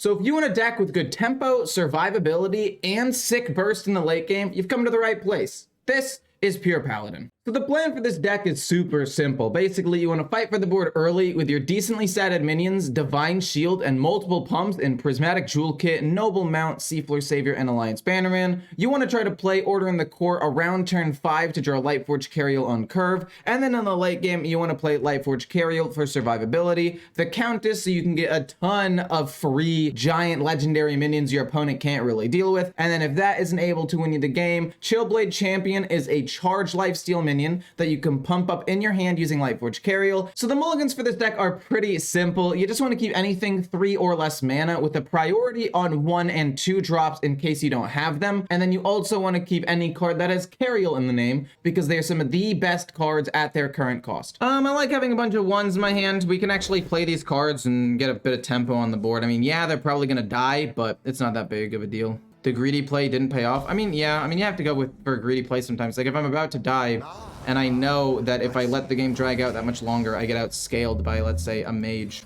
So if you want a deck with good tempo, survivability, and sick burst in the late game, you've come to the right place. This is pure Paladin. So the plan for this deck is super simple. Basically, you want to fight for the board early with your decently statted minions, Divine Shield, and multiple pumps in Prismatic Jewel Kit, Noble Mount, Seafloor Savior, and Alliance Bannerman. You want to try to play Order in the Core around turn 5 to draw Lightforged Cariel on curve, and then in the late game, you want to play Lightforged Cariel for survivability, the Countess so you can get a ton of free giant legendary minions your opponent can't really deal with, and then if that isn't able to win you the game, Chillblade Champion is a charged lifesteal minion that you can pump up in your hand using Lightforged Cariel. So the mulligans for this deck are pretty simple. You just want to keep anything 3 or less mana with a priority on 1 and 2 drops in case you don't have them. And then you also want to keep any card that has Cariel in the name because they're some of the best cards at their current cost. I like having a bunch of 1s in my hand. We can actually play these cards and get a bit of tempo on the board. I mean, yeah, they're probably going to die, but it's not that big of a deal. The greedy play didn't pay off. Yeah, you have to go for a greedy play sometimes. Like if I'm about to die and I know that if I let the game drag out that much longer, I get outscaled by, let's say, a mage,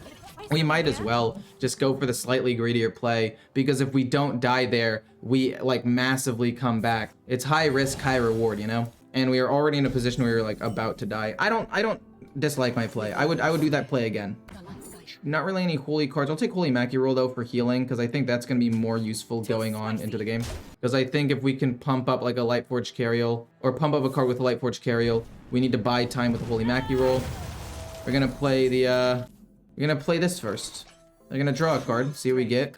we might as well just go for the slightly greedier play, because if we don't die there, we like massively come back. It's high risk, high reward, you know? And we are already in a position where we're like about to die. I don't dislike my play. I would do that play again. Not really any holy cards. I'll take Holy Mackie Roll though for healing, because I think that's going to be more useful going on into the game. Because I think if we can pump up like a Lightforged Cariel, or pump up a card with a Lightforged Cariel, we need to buy time with a Holy Mackie Roll. We're gonna play the we're gonna play this first. They're gonna draw a card, see what we get.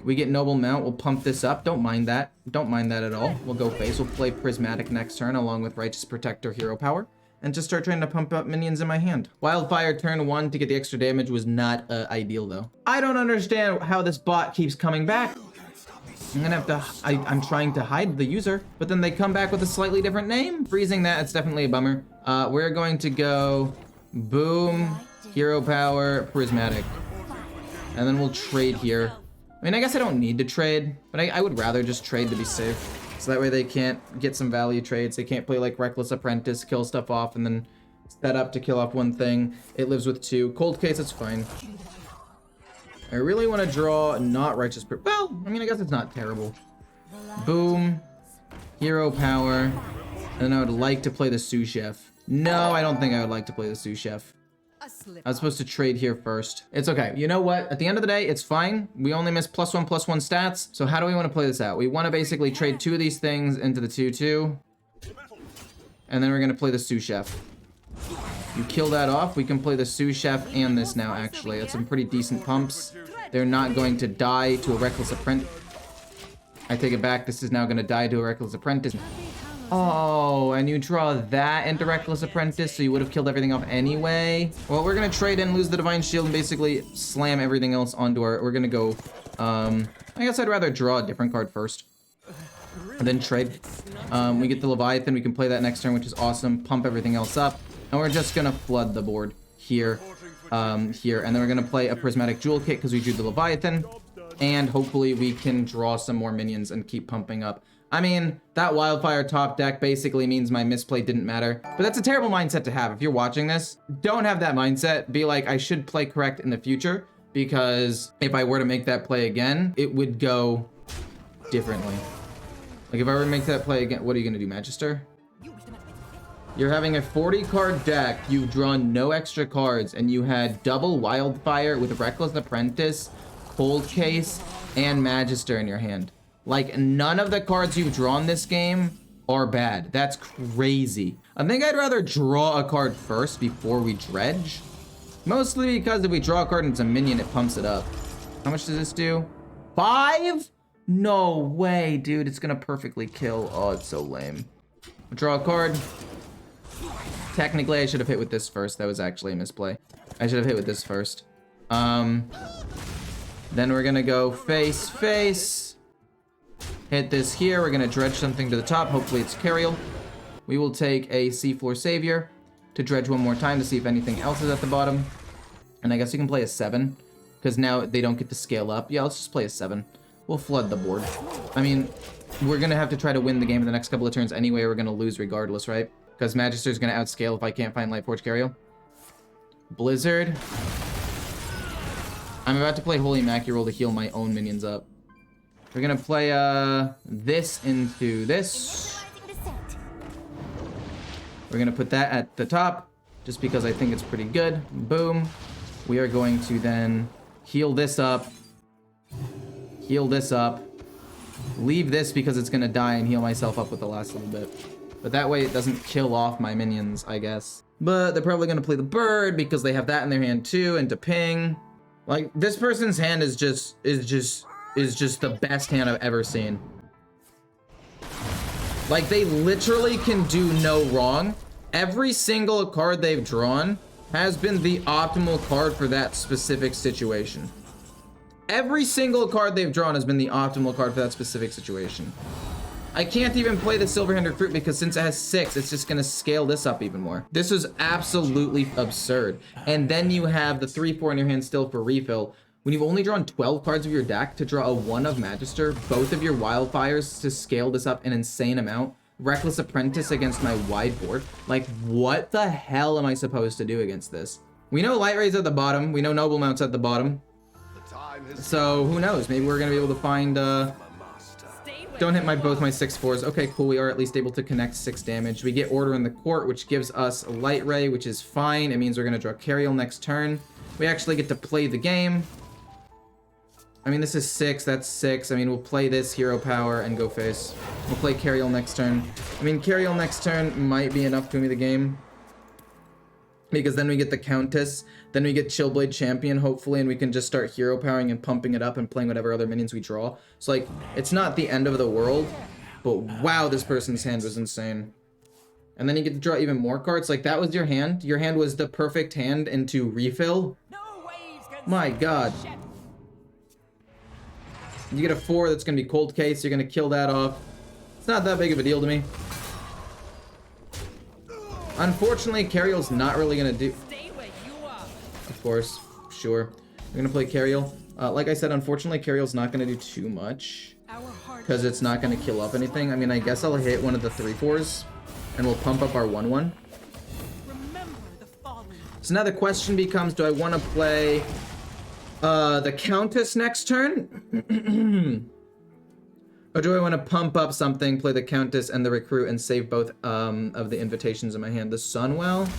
We get Noble Mount, we'll pump this up. Don't mind that. Don't mind that at all. We'll go face. We'll play Prismatic next turn along with Righteous Protector Hero Power, and just start trying to pump up minions in my hand. Wildfire turn 1 to get the extra damage was not ideal though. I don't understand how this bot keeps coming back. I'm gonna have to, I'm trying to hide the user, but then they come back with a slightly different name. Freezing that, it's definitely a bummer. We're going to go Boom, Hero Power, Prismatic. And then we'll trade here. I guess I don't need to trade, but I would rather just trade to be safe. So that way they can't get some value trades. They can't play like Reckless Apprentice, kill stuff off, and then set up to kill off one thing. It lives with 2. Cold Case, it's fine. I really want to draw not Righteous well, I guess it's not terrible. Boom. Hero Power. And I would like to play the sous chef. No, I don't think I would like to play the sous chef. I was supposed to trade here first. It's okay. You know what? At the end of the day, it's fine. We only miss +1/+1 stats. So how do we want to play this out? We want to basically trade 2 of these things into the 2/2. And then we're going to play the sous chef. You kill that off. We can play the sous chef and this now, actually. That's some pretty decent pumps. They're not going to die to a Reckless Apprentice. I take it back. This is now going to die to a Reckless Apprentice. Oh, and you draw that into Reckless Apprentice, so you would have killed everything off anyway. Well, we're going to trade in, lose the Divine Shield, and basically slam everything else onto our... We're going to go... I guess I'd rather draw a different card first. And then trade. We get the Leviathan. We can play that next turn, which is awesome. Pump everything else up. And we're just going to flood the board here. Here. And then we're going to play a Prismatic Jewel Kit because we drew the Leviathan. And hopefully we can draw some more minions and keep pumping up. That Wildfire top deck basically means my misplay didn't matter. But that's a terrible mindset to have. If you're watching this, don't have that mindset. Be like, I should play correct in the future. Because if I were to make that play again, it would go differently. Like if I were to make that play again, what are you going to do, Magister? You're having a 40-card deck. You've drawn no extra cards. And you had double Wildfire with Reckless Apprentice, Cold Case, and Magister in your hand. Like, none of the cards you've drawn this game are bad. That's crazy. I think I'd rather draw a card first before we dredge. Mostly because if we draw a card and it's a minion, it pumps it up. How much does this do? 5? No way, dude. It's gonna perfectly kill. Oh, it's so lame. Draw a card. Technically, I should have hit with this first. That was actually a misplay. I should have hit with this first. Then we're gonna go face, face. Hit this here. We're gonna dredge something to the top. Hopefully it's Cariel. We will take a Seafloor Savior to dredge one more time to see if anything else is at the bottom. And I guess you can play a 7, because now they don't get to scale up. Yeah, let's just play a 7. We'll flood the board. We're gonna have to try to win the game in the next couple of turns anyway. We're gonna lose regardless, right? Because Magister's gonna outscale if I can't find Lightforged Cariel. Blizzard. I'm about to play Holy Mackerel to heal my own minions up. We're gonna play this into this. We're gonna put that at the top, just because I think it's pretty good. Boom. We are going to then heal this up. Heal this up. Leave this because it's gonna die and heal myself up with the last little bit. But that way it doesn't kill off my minions, I guess. But they're probably gonna play the bird because they have that in their hand too, and to ping. Like, this person's hand is just the best hand I've ever seen. Like, they literally can do no wrong. Every single card they've drawn has been the optimal card for that specific situation. Every single card they've drawn has been the optimal card for that specific situation. I can't even play the Silver-Handed Fruit because since it has 6, it's just gonna scale this up even more. This is absolutely absurd. And then you have the 3/4 in your hand still for refill. When you've only drawn 12 cards of your deck to draw a 1 of Magister, both of your Wildfires to scale this up an insane amount, Reckless Apprentice against my wide board. Like, what the hell am I supposed to do against this? We know Light Rays at the bottom. We know Noble Mounts at the bottom. So, who knows? Maybe we're gonna be able to find, don't hit both my 6/4s. Okay, cool. We are at least able to connect 6 damage. We get Order in the Court, which gives us a Light Ray, which is fine. It means we're gonna draw Cariel next turn. We actually get to play the game. I mean, this is 6. That's 6. I mean, we'll play this Hero Power and go face. We'll play Cariel next turn. I mean, Cariel next turn might be enough to win me the game. Because then we get the Countess. Then we get Chillblade Champion, hopefully, and we can just start hero powering and pumping it up and playing whatever other minions we draw. So, like, it's not the end of the world, but wow, this person's hand was insane. And then you get to draw even more cards. Like, that was your hand. Your hand was the perfect hand into refill. My god. You get a 4 that's going to be Cold Case. You're going to kill that off. It's not that big of a deal to me. Unfortunately, Cariel's not really going to do... Of course, sure. We're going to play Cariel. Like I said, unfortunately, Cariel's not going to do too much. Because it's not going to kill up anything. I mean, I guess I'll hit one of the 3/4s. And we'll pump up our 1/1. So now the question becomes, do I want to play the Countess next turn? Or do I want to pump up something, play the Countess and the Recruit, and save both of the invitations in my hand? The Sunwell?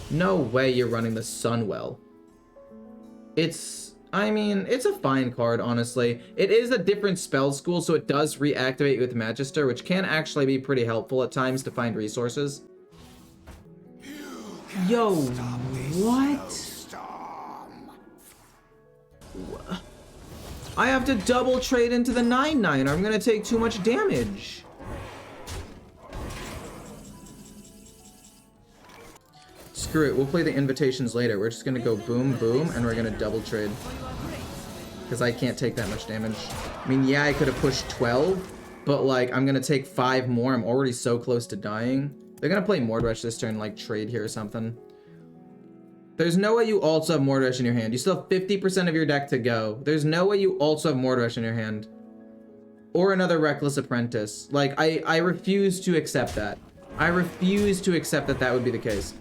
No way you're running the Sunwell. I mean, it's a fine card, honestly. It is a different spell school, so it does reactivate with Magister, which can actually be pretty helpful at times to find resources. Yo, what? I have to double trade into the 9/9 or I'm gonna take too much damage. Screw it, we'll play the invitations later. We're just gonna go boom, boom, and we're gonna double trade. Because I can't take that much damage. I mean, yeah, I could have pushed 12, but like, I'm gonna take 5 more. I'm already so close to dying. They're gonna play Mordresh this turn, like trade here or something. There's no way you also have Mordresh in your hand. You still have 50% of your deck to go. There's no way you also have Mordresh in your hand. Or another Reckless Apprentice. Like, I refuse to accept that. I refuse to accept that that would be the case.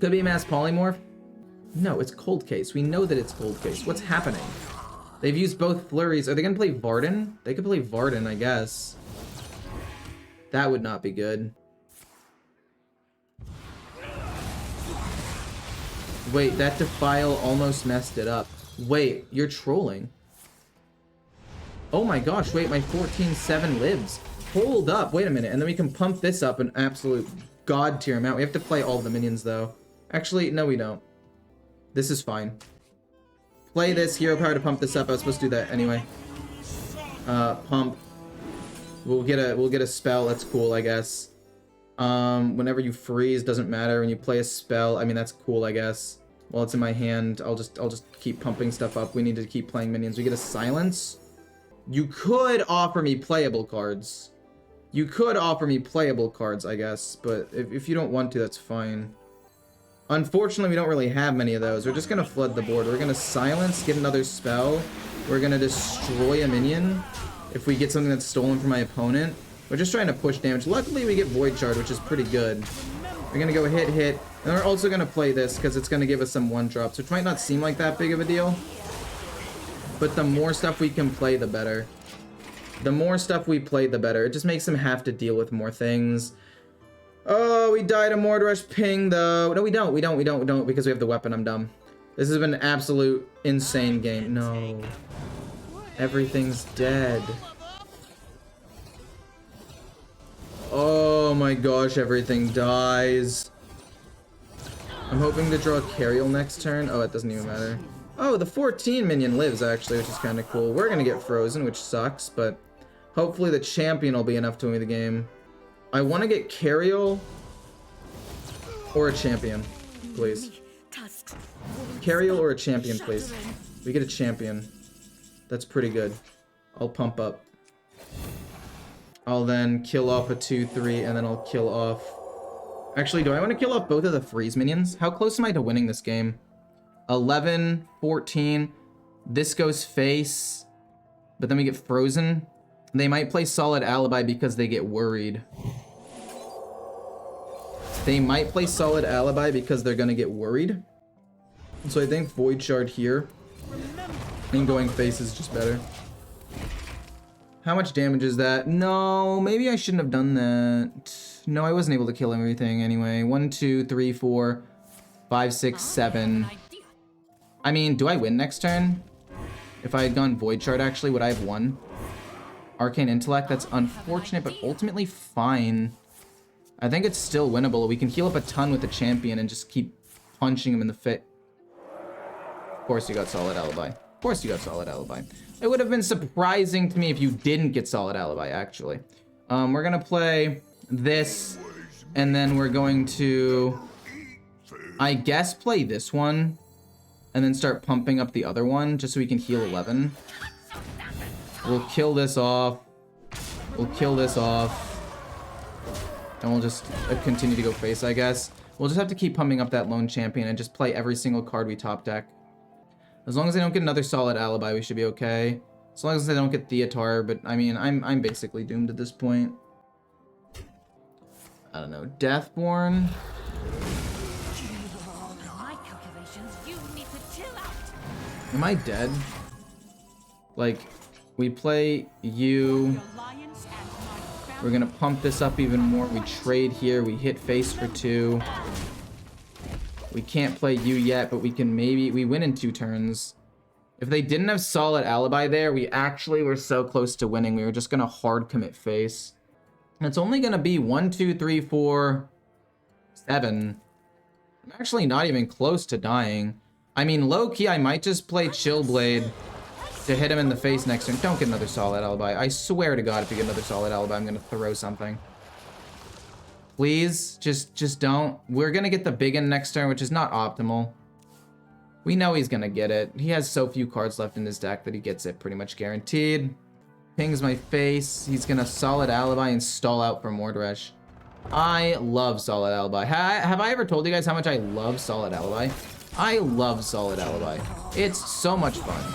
Could be Mass Polymorph? No, it's Cold Case. We know that it's Cold Case. What's happening? They've used both flurries. Are they gonna play Varden? They could play Varden, I guess. That would not be good. Wait, that Defile almost messed it up. Wait, you're trolling. Oh my gosh, wait, my 14/7 lives. Hold up, wait a minute, and then we can pump this up an absolute god tier amount. We have to play all the minions though. Actually, no we don't. This is fine. Play this hero power to pump this up. I was supposed to do that anyway. Pump. We'll get a spell, that's cool, I guess. Whenever you freeze, doesn't matter. When you play a spell, I mean, that's cool, I guess. While it's in my hand, I'll just keep pumping stuff up. We need to keep playing minions. We get a silence. You could offer me playable cards. You could offer me playable cards, I guess. But if you don't want to, that's fine. Unfortunately, we don't really have many of those. We're just gonna flood the board. We're gonna silence, get another spell. We're gonna destroy a minion if we get something that's stolen from my opponent. We're just trying to push damage. Luckily, we get Void Shard, which is pretty good. We're gonna go hit, hit. And we're also going to play this because it's going to give us some one-drops, which might not seem like that big of a deal. But the more stuff we can play, the better. The more stuff we play, the better. It just makes him have to deal with more things. Oh, we died a Mordresh ping, though. No, we don't, because we have the weapon. I'm dumb. This has been an absolute insane game. No. Everything's dead. Oh my gosh, everything dies. I'm hoping to draw a Cariel next turn. Oh, it doesn't even matter. Oh, the 14 minion lives, actually, which is kind of cool. We're going to get frozen, which sucks, but hopefully the champion will be enough to win the game. I want to get Cariel or a champion, please. Cariel or a champion, please. We get a champion. That's pretty good. I'll pump up. I'll then kill off a 2-3, and then I'll kill off... Actually, do I want to kill off both of the freeze minions? How close am I to winning this game? 11, 14. This goes face, but then we get frozen. They might play Solid Alibi because they get worried. They might play Solid Alibi because they're going to get worried. So I think Void Shard here and going face is just better. How much damage is that? No, maybe I shouldn't have done that. No, I wasn't able to kill everything anyway. 1, 2, 3, 4, 5, 6, 7. I mean, do I win next turn? If I had gone Void Shard, actually, would I have won? Arcane Intellect, that's unfortunate, but ultimately fine. I think it's still winnable. We can heal up a ton with the champion and just keep punching him in the face. Of course you got Solid Alibi. Of course you got Solid Alibi. It would have been surprising to me if you didn't get Solid Alibi, actually. We're gonna play this, and then we're going to, I guess, play this one, and then start pumping up the other one, just so we can heal 11. We'll kill this off. We'll kill this off. And we'll just continue to go face, I guess. We'll just have to keep pumping up that lone champion and just play every single card we top deck. As long as they don't get another Solid Alibi, we should be okay. As long as they don't get Theatar, but I mean, I'm basically doomed at this point. I don't know, Deathborn. Am I dead? Like, we play you. We're gonna pump this up even more. We trade here. We hit face for 2. We can't play you yet, but we can maybe... We win in 2 turns. If they didn't have Solid Alibi there, we actually were so close to winning. We were just gonna hard commit face. And it's only gonna be 1, 2, 3, 4, 7. I'm actually not even close to dying. I mean, low-key, I might just play Chillblade to hit him in the face next turn. Don't get another Solid Alibi. I swear to God, if you get another Solid Alibi, I'm gonna throw something. Please, just don't. We're gonna get the big end next turn, which is not optimal. We know he's gonna get it. He has so few cards left in his deck that he gets it pretty much guaranteed. Pings my face. He's gonna Solid Alibi and stall out for Mordresh. I love Solid Alibi. Have I ever told you guys how much I love Solid Alibi? I love Solid Alibi. It's so much fun.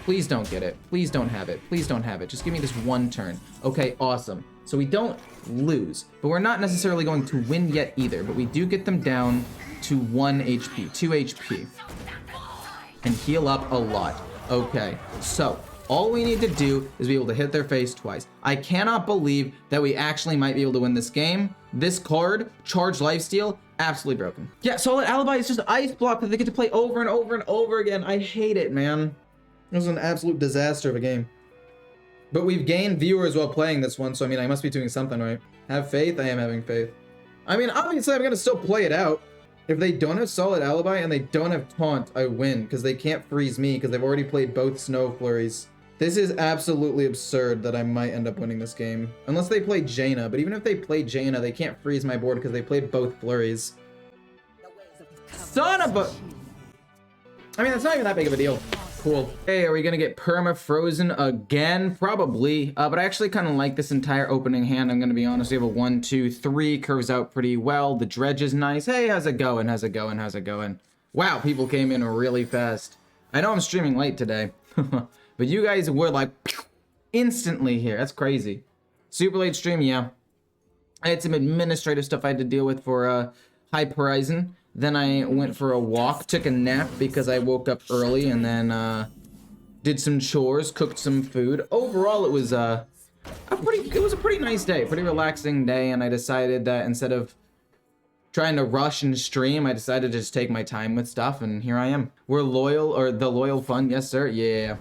Please don't get it. Please don't have it. Please don't have it. Just give me this one turn. Okay, awesome. So we don't lose, but we're not necessarily going to win yet either, but we do get them down to 1 HP, 2 HP, and heal up a lot. Okay, so all we need to do is be able to hit their face twice. I cannot believe that we actually might be able to win this game. This card, Charged Lifesteal, absolutely broken. Yeah, Solid Alibi is just ice block that they get to play over and over and over again. I hate it, man. It was an absolute disaster of a game. But we've gained viewers while playing this one, so I mean, I must be doing something right. Have faith? I am having faith. I mean, obviously, I'm gonna still play it out. If they don't have Solid Alibi and they don't have Taunt, I win, because they can't freeze me, because they've already played both Snow Flurries. This is absolutely absurd that I might end up winning this game. Unless they play Jaina, but even if they play Jaina, they can't freeze my board because they played both Flurries. Son of a... I mean, that's not even that big of a deal. Cool. Hey, are we gonna get perma-frozen again? Probably. But I actually kind of like this entire opening hand, I'm gonna be honest. We have a 1, 2, 3, curves out pretty well. The dredge is nice. Hey, how's it going? How's it going? How's it going? Wow, people came in really fast. I know I'm streaming late today, but you guys were like instantly here. That's crazy. Super late stream, yeah. I had some administrative stuff I had to deal with for Horizon. Then I went for a walk, took a nap because I woke up early, and then did some chores, cooked some food. Overall, it was a pretty nice day, pretty relaxing day, and I decided that instead of trying to rush and stream, I decided to just take my time with stuff, and here I am. We're loyal, or the loyal fun, yes sir, yeah.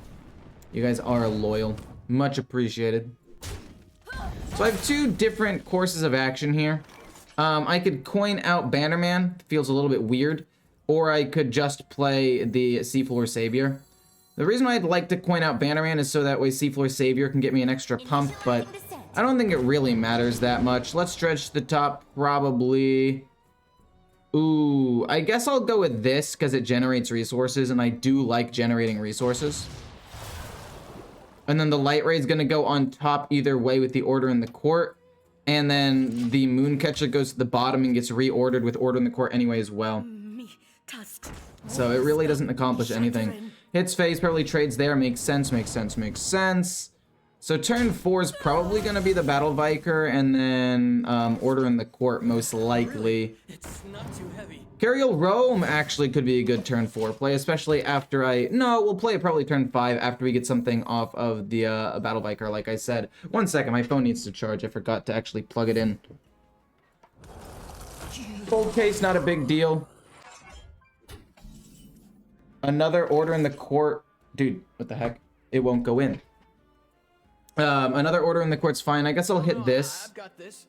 You guys are loyal, much appreciated. So I have two different courses of action here. I could coin out Bannerman, feels a little bit weird, or I could just play the Seafloor Savior. The reason I'd like to coin out Bannerman is so that way Seafloor Savior can get me an extra pump, but I don't think it really matters that much. Let's stretch the top, probably. Ooh, I guess I'll go with this because it generates resources, and I do like generating resources. And then the Light Ray is going to go on top either way with the Order in the Court. And then the Mooncatcher goes to the bottom and gets reordered with Order in the Court anyway as well. So it really doesn't accomplish anything. Hits face, probably trades there. Makes sense, makes sense, makes sense. So turn 4 is probably going to be the Battle Viker, and then Order in the Court most likely. It's not too heavy. Cariel Roam actually could be a good turn 4 play, especially after no, we'll play it probably turn 5 after we get something off of the Battle Viker, like I said. One second, my phone needs to charge. I forgot to actually plug it in. Cold case, not a big deal. Another Order in the Court. Dude, what the heck? It won't go in. Another Order in the Court's fine. I guess I'll hit this. I've got this.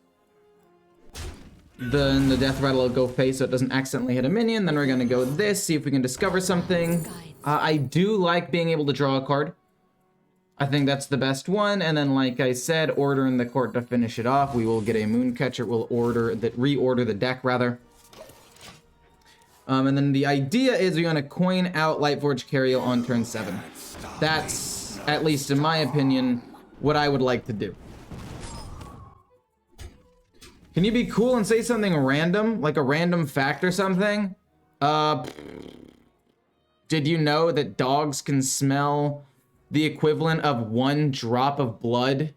Then the Death Rattle will go face so it doesn't accidentally hit a minion. Then we're going to go this, see if we can discover something. I do like being able to draw a card. I think that's the best one. And then, like I said, Order in the Court to finish it off. We will get a Mooncatcher. We'll reorder the deck, rather. And then the idea is we're going to coin out Lightforge Cariel on turn 7. That's, at least in my opinion, what I would like to do. Can you be cool and say something random? Like a random fact or something? Did you know that dogs can smell the equivalent of 1 drop of blood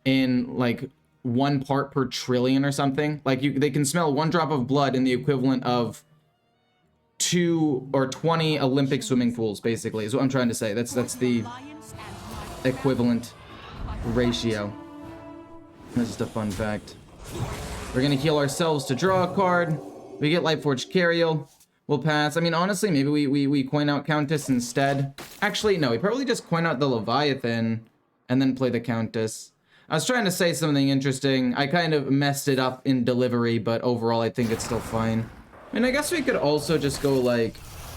in like 1 part per trillion or something? Like they can smell 1 drop of blood in the equivalent of 2 or 20 Olympic swimming pools, basically, is what I'm trying to say. That's the equivalent ratio. That's just a fun fact. We're gonna heal ourselves to draw a card. We get Lightforge Cariel. We'll pass. I mean, honestly, maybe we coin out Countess instead. Actually, no, we probably just coin out the Leviathan and then play the Countess. I was trying to say something interesting. I kind of messed it up in delivery, but overall, I think it's still fine. I mean, I guess we could also just go like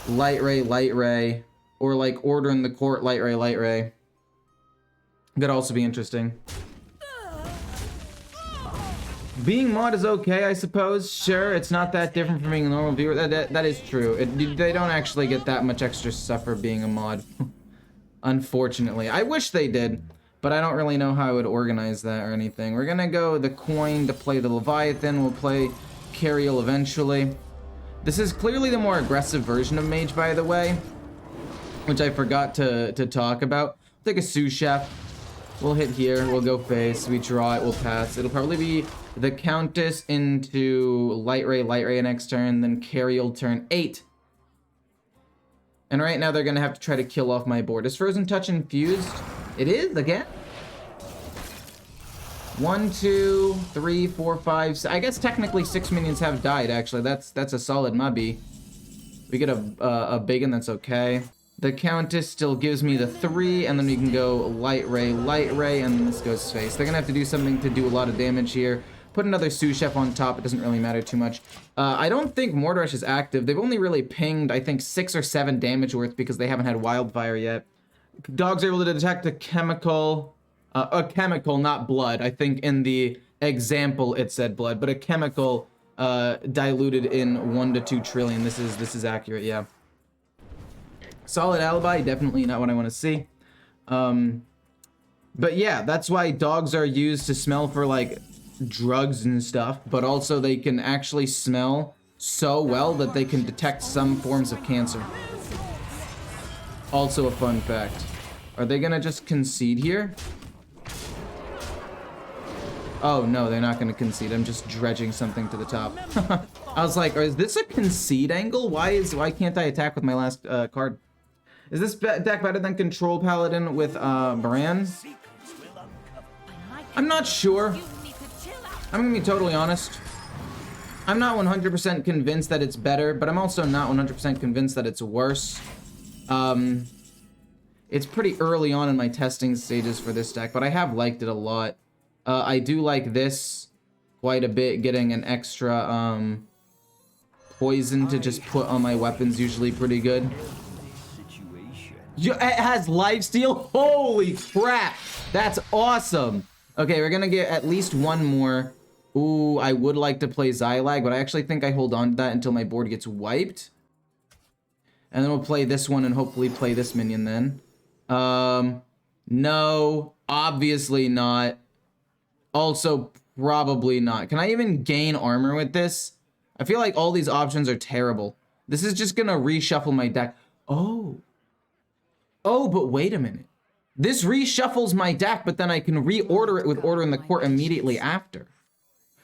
Light Ray, or like Order in the Court, Light Ray. Could also be interesting. Being mod is okay, I suppose. Sure, it's not that different from being a normal viewer. That is true. They don't actually get that much extra stuff for being a mod. Unfortunately. I wish they did, but I don't really know how I would organize that or anything. We're gonna go the coin to play the Leviathan. We'll play Cariel eventually. This is clearly the more aggressive version of Mage, by the way, which I forgot to talk about. Take a sous chef. We'll hit here. We'll go face. We draw it. We'll pass. It'll probably be the Countess into Light Ray next turn, then Cariel turn 8. And right now they're going to have to try to kill off my board. Is Frozen Touch infused? It is, again. 1, 2, 3, 4, 5. I guess technically 6 minions have died, actually. That's a solid mubby. We get a big one, that's okay. The Countess still gives me the 3, and then we can go Light Ray, and this goes face. They're gonna have to do something to do a lot of damage here. Put another sous chef on top, it doesn't really matter too much. I don't think Mordash is active. They've only really pinged, I think, 6 or 7 damage worth because they haven't had Wildfire yet. Dogs are able to detect a chemical, not blood. I think in the example it said blood, but a chemical diluted in 1 to 2 trillion. This is accurate, yeah. Solid alibi, definitely not what I want to see. But yeah, that's why dogs are used to smell for like drugs and stuff, but also they can actually smell so well that they can detect some forms of cancer. Also a fun fact. Are they gonna just concede here? Oh no, they're not gonna concede. I'm just dredging something to the top. I was like, is this a concede angle? Why can't I attack with my last card? Is this deck better than Control Paladin with Bran? I'm not sure. I'm gonna be totally honest. I'm not 100% convinced that it's better, but I'm also not 100% convinced that it's worse. It's pretty early on in my testing stages for this deck, but I have liked it a lot. I do like this quite a bit, getting an extra poison to just put on my weapons, usually pretty good. It has lifesteal? Holy crap! That's awesome! Okay, we're gonna get at least one more. Ooh, I would like to play Xylag, but I actually think I hold on to that until my board gets wiped. And then we'll play this one and hopefully play this minion then. No, obviously not. Also, probably not. Can I even gain armor with this? I feel like all these options are terrible. This is just gonna reshuffle my deck. Oh, but wait a minute. This reshuffles my deck, but then I can reorder it with Order in the Court immediately after.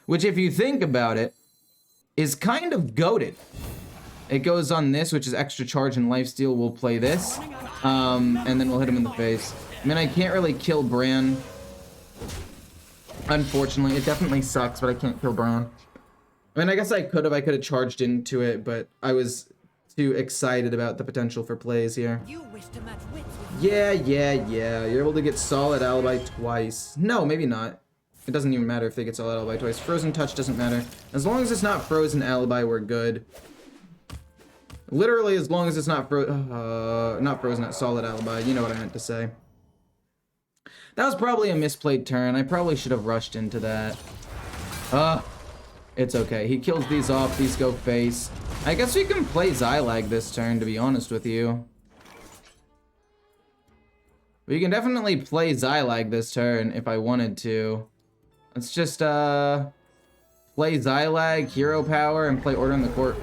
Which, if you think about it, is kind of goated. It goes on this, which is extra charge and lifesteal. We'll play this, and then we'll hit him in the face. I mean, I can't really kill Bran. Unfortunately, it definitely sucks, but I can't kill Bran. I mean, I guess I could have charged into it, but I was too excited about the potential for plays here. Yeah. You're able to get solid alibi twice. No, maybe not. It doesn't even matter if they get solid alibi twice. Frozen touch doesn't matter. As long as it's not frozen alibi, we're good. Literally, as long as it's not frozen at solid alibi. You know what I meant to say. That was probably a misplayed turn. I probably should have rushed into that. It's okay. He kills these off. These go face. I guess we can play Xylag this turn, to be honest with you. We can definitely play Xylag this turn if I wanted to. Let's just play Xylag, Hero Power, and play Order in the Court.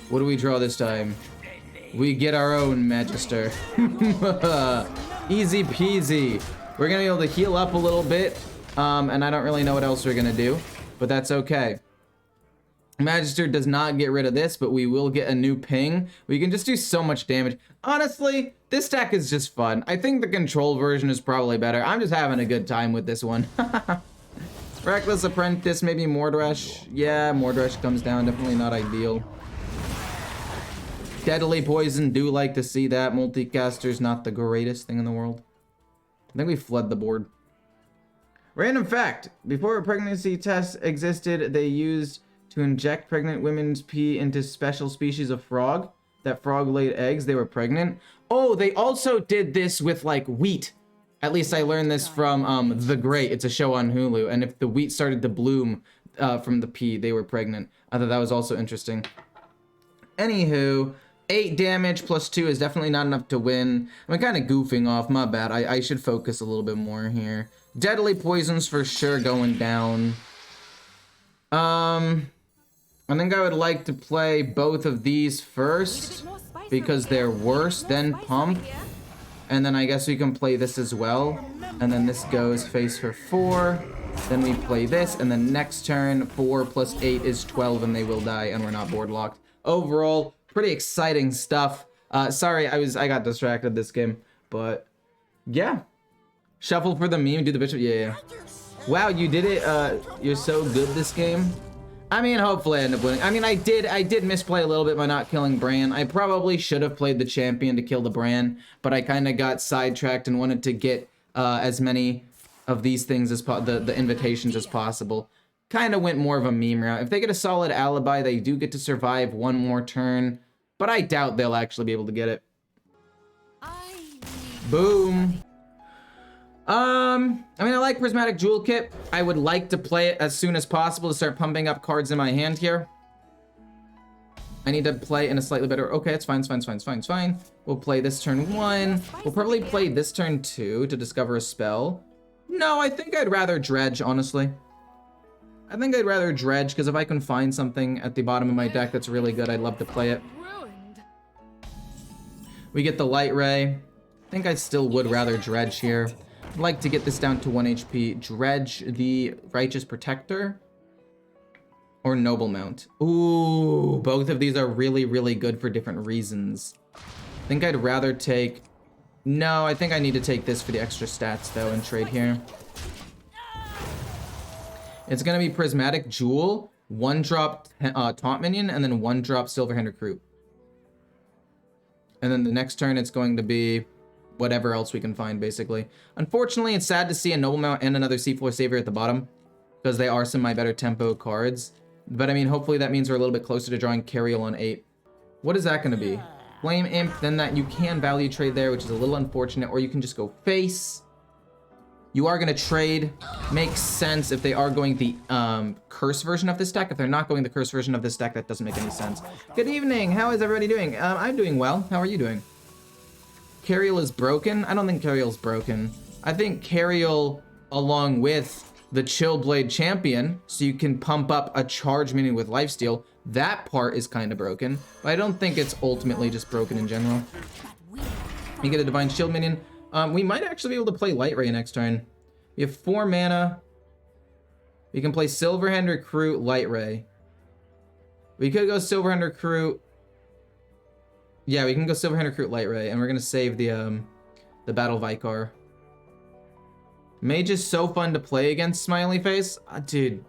What do we draw this time? We get our own Magister. Easy peasy. We're gonna be able to heal up a little bit, and I don't really know what else we're gonna do, but that's okay. Magister does not get rid of this, but we will get a new ping. We can just do so much damage. Honestly, this deck is just fun. I think the control version is probably better. I'm just having a good time with this one. Reckless Apprentice, maybe Mordresh. Yeah, Mordresh comes down, definitely not ideal. Deadly Poison, do like to see that. Multicaster's not the greatest thing in the world. I think we fled the board. Random fact, before pregnancy tests existed, they used to inject pregnant women's pee into special species of frog. That frog laid eggs, they were pregnant. Oh, they also did this with like wheat. At least I learned this from The Great. It's a show on Hulu. And if the wheat started to bloom from the pea, they were pregnant. I thought that was also interesting. Anywho, 8 damage plus 2 is definitely not enough to win. I'm kind of goofing off, my bad. I should focus a little bit more here. Deadly Poison's for sure going down. I think I would like to play both of these first because they're worse than Pump. And then I guess we can play this as well. And then this goes face for 4. Then we play this, and then next turn, 4 plus 8 is 12, and they will die, and we're not board locked. Overall, pretty exciting stuff. Sorry, I got distracted this game, but yeah. Shuffle for the meme, do the bishop, yeah. Wow, you did it, you're so good this game. I mean, hopefully I end up winning. I mean, I did misplay a little bit by not killing Bran. I probably should have played the champion to kill the Bran, but I kind of got sidetracked and wanted to get as many of these things as the invitations as possible. Kind of went more of a meme route. If they get a solid alibi, they do get to survive one more turn, but I doubt they'll actually be able to get it. Boom. I mean, I like Prismatic Jewel Kit. I would like to play it as soon as possible to start pumping up cards in my hand here. I need to play in a slightly better... Okay, it's fine, it's fine. We'll play this turn 1. We'll probably play this turn 2 to discover a spell. No, I think I'd rather Dredge, honestly. I think I'd rather Dredge, because if I can find something at the bottom of my deck that's really good, I'd love to play it. We get the Light Ray. I think I still would rather Dredge here. I'd like to get this down to 1 HP. Dredge the Righteous Protector or Noble Mount. Ooh, both of these are really, really good for different reasons. I think I'd rather take... No, I think I need to take this for the extra stats, though, and trade here. It's going to be Prismatic Jewel, 1-drop Taunt Minion, and then 1-drop Silverhand Recruit. And then the next turn, it's going to be whatever else we can find, basically. Unfortunately, it's sad to see a Noble Mount and another Seafloor Savior at the bottom, because they are some of my better tempo cards. But, I mean, hopefully that means we're a little bit closer to drawing Cariel on 8. What is that going to be? Flame Imp, then that you can value trade there, which is a little unfortunate, or you can just go face. You are going to trade. Makes sense if they are going the curse version of this deck. If they're not going the curse version of this deck, that doesn't make any sense. Good evening. How is everybody doing? I'm doing well. How are you doing? Cariel is broken? I don't think Cariel's broken. I think Cariel, along with the Chillblade Champion, so you can pump up a charge minion with lifesteal, that part is kind of broken. But I don't think it's ultimately just broken in general. You get a Divine Shield minion. We might actually be able to play Light Ray next turn. We have 4 mana. We can play Silverhand Recruit, Light Ray. We could go Silverhand Recruit. Yeah, we can go Silverhand Recruit, Light Ray, and we're gonna save the Battle Vicar. Mage is so fun to play against, Smiley Face. Dude,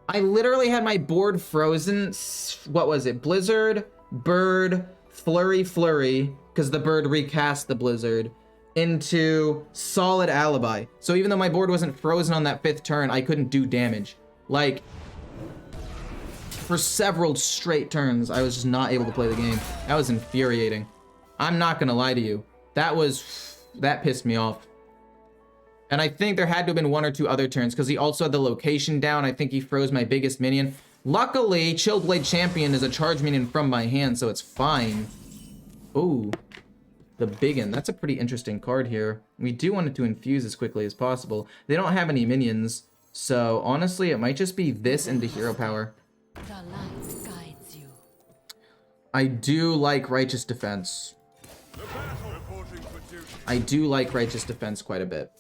I literally had my board frozen. What was it? Blizzard, Bird, Flurry, because the Bird recast the Blizzard, into Solid Alibi. So even though my board wasn't frozen on that 5th turn, I couldn't do damage. Like, for several straight turns, I was just not able to play the game. That was infuriating. I'm not gonna lie to you. That pissed me off. And I think there had to have been 1 or 2 other turns, because he also had the location down. I think he froze my biggest minion. Luckily, Chillblade Champion is a charge minion from my hand, so it's fine. Ooh. The Biggin. That's a pretty interesting card here. We do want it to infuse as quickly as possible. They don't have any minions, so honestly, it might just be this into hero power. The light guides you. I do like Righteous Defense. I do like Righteous Defense quite a bit.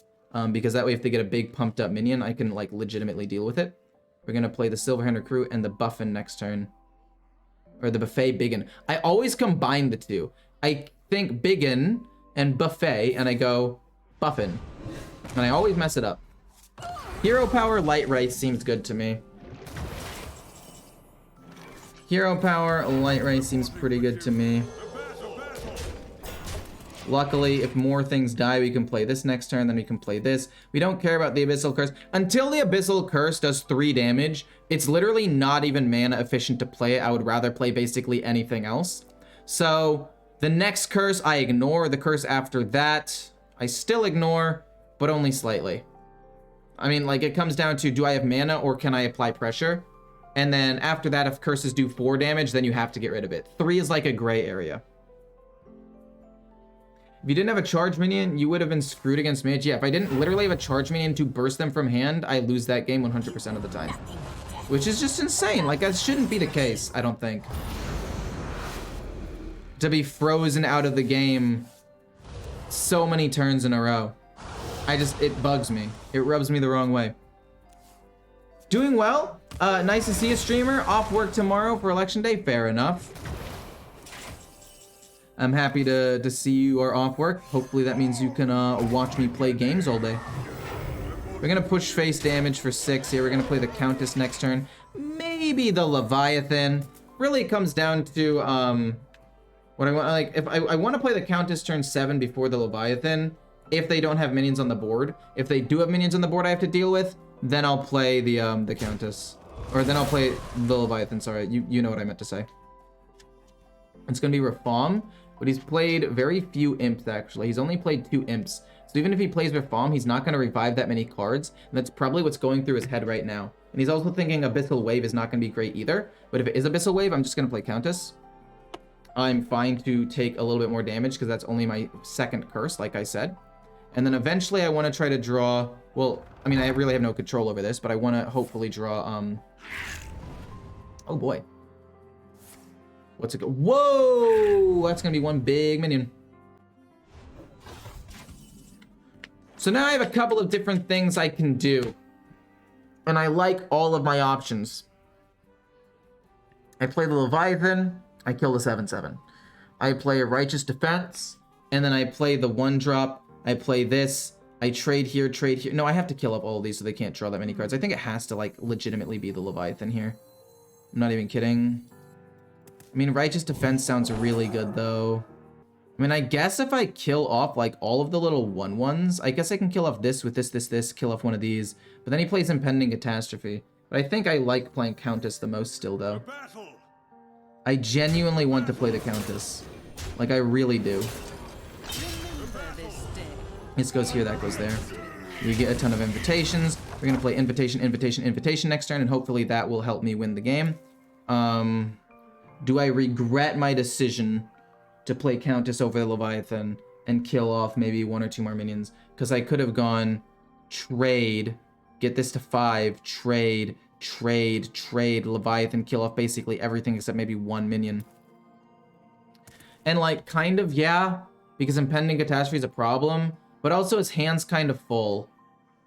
Because that way, if they get a big pumped up minion, I can like legitimately deal with it. We're gonna play the Silverhand Recruit and the Buffin next turn. Or the Buffet Biggin. I always combine the two. I think Biggin and Buffet, and I go Buffin. And I always mess it up. Hero Power Light Ray seems good to me. Hero Power Light Ray seems pretty good to me. Luckily, if more things die, we can play this next turn, then we can play this. We don't care about the Abyssal Curse. Until the Abyssal Curse does 3 damage, it's literally not even mana efficient to play it. I would rather play basically anything else. So, the next curse I ignore. The curse after that, I still ignore, but only slightly. I mean, like, it comes down to, do I have mana or can I apply pressure? And then after that, if curses do 4 damage, then you have to get rid of it. 3 is like a gray area. If you didn't have a charge minion, you would have been screwed against Mage. Yeah, if I didn't literally have a charge minion to burst them from hand, I lose that game 100% of the time. Which is just insane. Like, that shouldn't be the case, I don't think. To be frozen out of the game so many turns in a row. It bugs me. It rubs me the wrong way. Doing well. Nice to see a streamer. Off work tomorrow for election day. Fair enough. I'm happy to see you are off work. Hopefully that means you can watch me play games all day. We're gonna push face damage for 6 here. We're gonna play the Countess next turn. Maybe the Leviathan. Really it comes down to what I want. Like, if I want to play the Countess turn 7 before the Leviathan, if they don't have minions on the board. If they do have minions on the board I have to deal with, then I'll play the Countess. Or then I'll play the Leviathan, sorry. You know what I meant to say. It's gonna be Rafam. But he's played very few imps, actually. He's only played 2 imps. So even if he plays Rafam, he's not going to revive that many cards. And that's probably what's going through his head right now. And he's also thinking Abyssal Wave is not going to be great either. But if it is Abyssal Wave, I'm just going to play Countess. I'm fine to take a little bit more damage because that's only my 2nd curse, like I said. And then eventually I want to try to draw... Well, I mean, I really have no control over this, but I want to hopefully draw... Oh, boy. What's it go? Whoa! That's gonna be one big minion. So now I have a couple of different things I can do. And I like all of my options. I play the Leviathan, I kill the 7/7. I play a Righteous Defense, and then I play the 1-drop, I play this, I trade here, trade here. No, I have to kill up all of these so they can't draw that many cards. I think it has to, like, legitimately be the Leviathan here. I'm not even kidding. I mean, Righteous Defense sounds really good, though. I mean, I guess if I kill off, like, all of the little 1/1s, I guess I can kill off this with this, kill off one of these. But then he plays Impending Catastrophe. But I think I like playing Countess the most still, though. I genuinely want to play the Countess. Like, I really do. This goes here, that goes there. We get a ton of invitations. We're going to play invitation, invitation, invitation next turn, and hopefully that will help me win the game. Do I regret my decision to play Countess over the Leviathan and kill off maybe 1 or 2 more minions? Because I could have gone trade, get this to 5, trade, trade, trade, Leviathan, kill off basically everything except maybe 1 minion. And, like, kind of, yeah, because Impending Catastrophe is a problem, but also his hand's kind of full.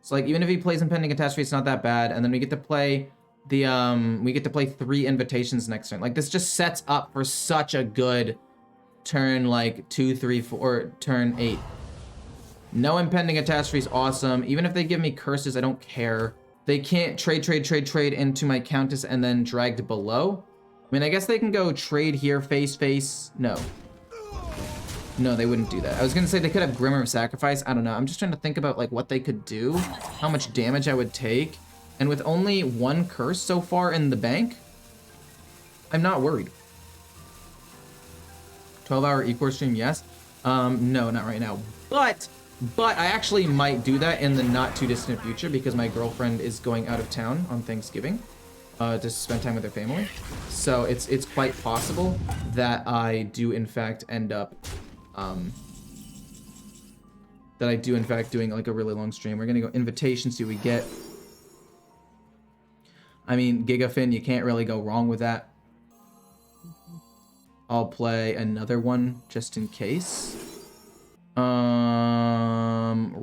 So, like, even if he plays Impending Catastrophe, it's not that bad. And then we get to play the, we get to play 3 invitations next turn. Like, this just sets up for such a good turn, like, 2, 3, 4, turn 8. No Impending Catastrophe is awesome. Even if they give me curses, I don't care. They can't trade, trade, trade, trade into my Countess and then dragged below. I mean, I guess they can go trade here, face, face. No. No, they wouldn't do that. I was gonna say they could have Grimmer of Sacrifice. I don't know. I'm just trying to think about, like, what they could do, how much damage I would take. And with only 1 curse so far in the bank, I'm not worried. 12-hour Ecore stream, yes. No, not right now. But I actually might do that in the not too distant future because my girlfriend is going out of town on Thanksgiving to spend time with her family. So it's quite possible that I do in fact end up doing like a really long stream. We're gonna go invitation, see what we get. I mean, Gigafin, you can't really go wrong with that. I'll play another one just in case.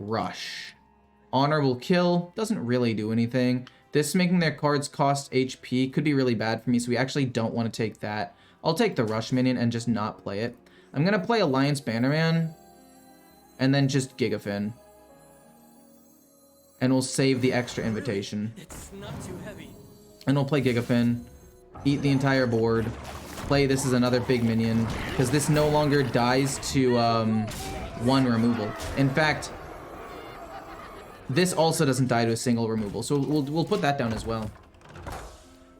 Rush. Honorable Kill doesn't really do anything. This making their cards cost HP could be really bad for me, so we actually don't want to take that. I'll take the Rush minion and just not play it. I'm gonna play Alliance Bannerman and then just Gigafin. And we'll save the extra invitation. It's not too heavy. And we'll play Gigafin, eat the entire board, play this as another big minion, because this no longer dies to 1 removal. In fact, this also doesn't die to a single removal, so we'll put that down as well.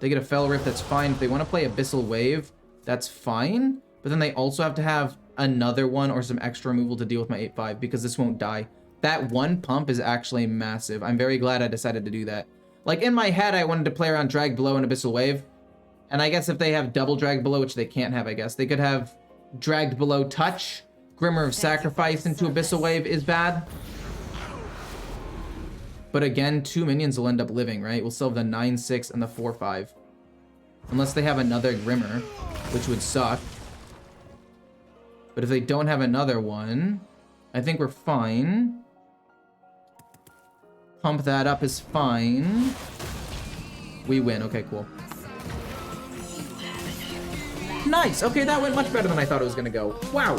They get a Fell Rift, that's fine. If they want to play Abyssal Wave, that's fine. But then they also have to have another one or some extra removal to deal with my 8/5 because this won't die. That 1 pump is actually massive. I'm very glad I decided to do that. Like, in my head, I wanted to play around Drag Below and Abyssal Wave. And I guess if they have double Drag Below, which they can't have, I guess, they could have Dragged Below Touch. Grimmer of Sacrifice into Abyssal Wave is bad. But again, 2 minions will end up living, right? We'll still have the 9/6 and the 4/5. Unless they have another Grimmer, which would suck. But if they don't have another one, I think we're fine. Pump that up is fine. We win. Okay, cool. Nice! Okay, that went much better than I thought it was gonna go. Wow!